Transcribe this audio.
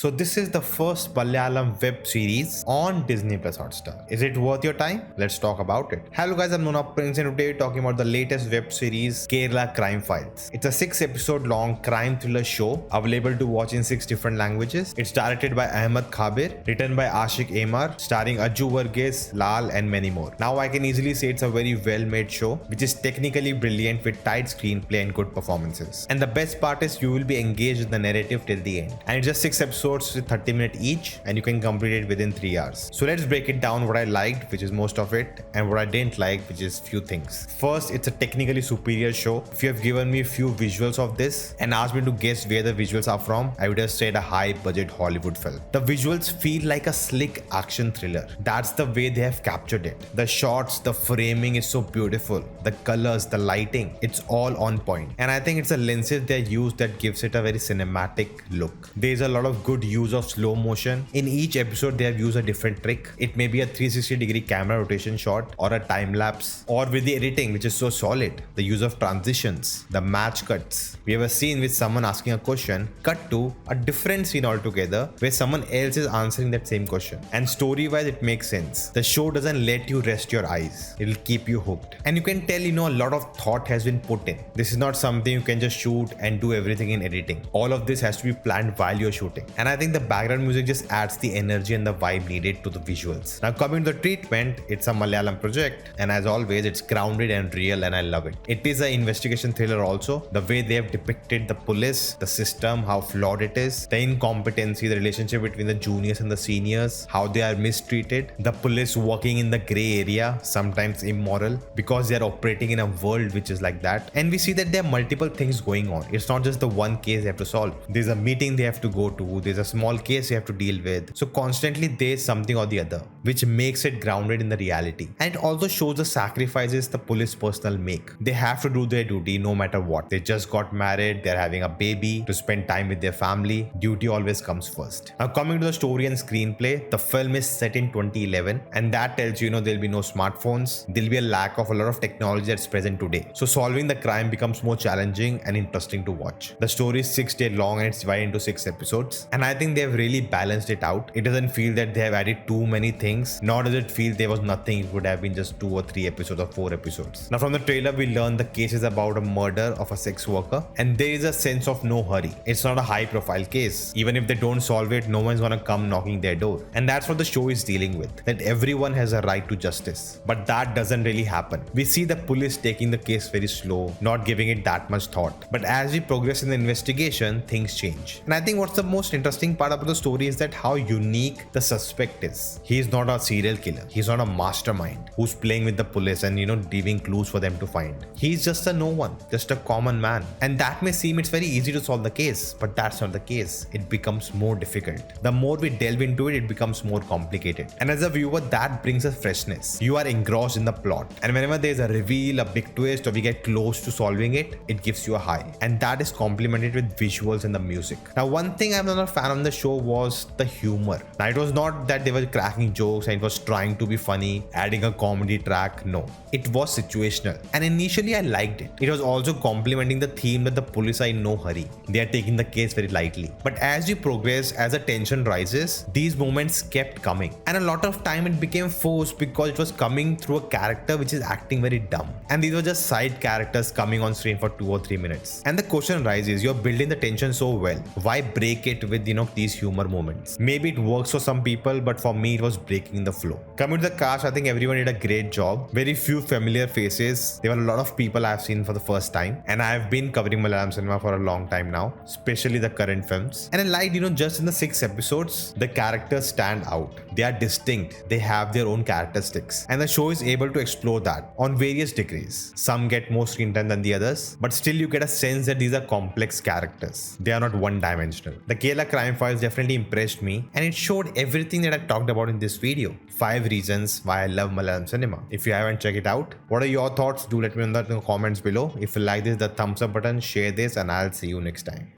So this is the first Malayalam web series on Disney Plus Hotstar. Is it worth your time? Let's talk about it. Hello guys, I'm Nona and today we're talking about the latest web series Kerala Crime Files. It's a 6-episode long crime thriller show available to watch in 6 different languages. It's directed by Ahammed Khabeer, written by Ashiq Aimar, starring Aju Varghese, Lal and many more. Now I can easily say it's a very well made show which is technically brilliant with tight screenplay and good performances. And the best part is you will be engaged in the narrative till the end. And it's just 6 episodes with 30 minutes each and you can complete it within 3 hours. So let's break it down what I liked, which is most of it, and what I didn't like, which is few things. First, it's a technically superior show. If you have given me a few visuals of this and asked me to guess where the visuals are from, I would have said a high budget Hollywood film. The visuals feel like a slick action thriller. That's the way they have captured it. The shots, the framing is so beautiful. The colors, the lighting, it's all on point. And I think it's the lenses they use that gives it a very cinematic look. There's a lot of good use of slow motion. In each episode they have used a different trick. It may be a 360-degree camera rotation shot or a time lapse, or with the editing which is so solid, the use of transitions, the match cuts. We have a scene with someone asking a question cut to a different scene altogether where someone else is answering that same question, and story wise it makes sense. The show doesn't let you rest your eyes. It'll keep you hooked, and you can tell a lot of thought has been put in. This is not something you can just shoot and do everything in editing. All of this has to be planned while you're shooting, and I think the background music just adds the energy and the vibe needed to the visuals. Now coming to the treatment, it's a Malayalam project and as always it's grounded and real and I love it. It is an investigation thriller also. The way they have depicted the police, the system, how flawed it is, the incompetency, the relationship between the juniors and the seniors, how they are mistreated, the police working in the grey area, sometimes immoral because they are operating in a world which is like that. And we see that there are multiple things going on. It's not just the one case they have to solve. There's a meeting they have to go to, there's a small case you have to deal with. So constantly there's something or the other which makes it grounded in the reality. And it also shows the sacrifices the police personnel make. They have to do their duty no matter what. They just got married, they're having a baby, to spend time with their family. Duty always comes first. Now coming to the story and screenplay, the film is set in 2011 and that tells you there'll be no smartphones. There'll be a lack of a lot of technology that's present today. So solving the crime becomes more challenging and interesting to watch. The story is 6 days long and it's divided into 6 episodes. And I think they have really balanced it out. It doesn't feel that they have added too many things, nor does it feel there was nothing. It would have been just 2 or 3 episodes or 4 episodes. Now from the trailer we learn the case is about a murder of a sex worker and there is a sense of no hurry. It's not a high profile case. Even if they don't solve it, no one's gonna come knocking their door. And that's what the show is dealing with, that everyone has a right to justice. But that doesn't really happen. We see the police taking the case very slow, not giving it that much thought. But as we progress in the investigation, things change. And I think what's the most interesting part about the story is that how unique the suspect is. He's not a serial killer. He's not a mastermind who's playing with the police and leaving clues for them to find. He's just a no one, just a common man. And that may seem it's very easy to solve the case, but that's not the case. It becomes more difficult. The more we delve into it, it becomes more complicated. And as a viewer, that brings us freshness. You are engrossed in the plot. And whenever there's a reveal, a big twist, or we get close to solving it, it gives you a high. And that is complemented with visuals and the music. Now, one thing I'm not a fan of the show was the humor. Now, it was not that they were cracking jokes and it was trying to be funny, adding a comedy track. No, it was situational. And initially I liked it. It was also complementing the theme that the police are in no hurry. They are taking the case very lightly. But as we progress, as the tension rises, these moments kept coming. And a lot of time it became forced because it was coming through a character which is acting very dumb. And these were just side characters coming on screen for 2 or 3 minutes. And the question rises, you're building the tension so well. Why break it with these humor moments? Maybe it works for some people, but for me it was breaking the flow. Coming to the cast, I think everyone did a great job. Very few familiar faces. There were a lot of people I've seen for the first time. And I've been covering Malayalam cinema for a long time now, especially the current films. And I liked, just in the 6 episodes, the characters stand out. They are distinct. They have their own characteristics. And the show is able to explore that on various degrees. Some get more screen time than the others, but still you get a sense that these are complex characters. They are not one-dimensional. The Kerala Crime Files definitely impressed me, and it showed everything that I talked about in this video. 5 reasons why I love Malayalam cinema. If you haven't checked it out, what are your thoughts? Do let me know that in the comments below. If you like this, the thumbs up button, share this, and I'll see you next time.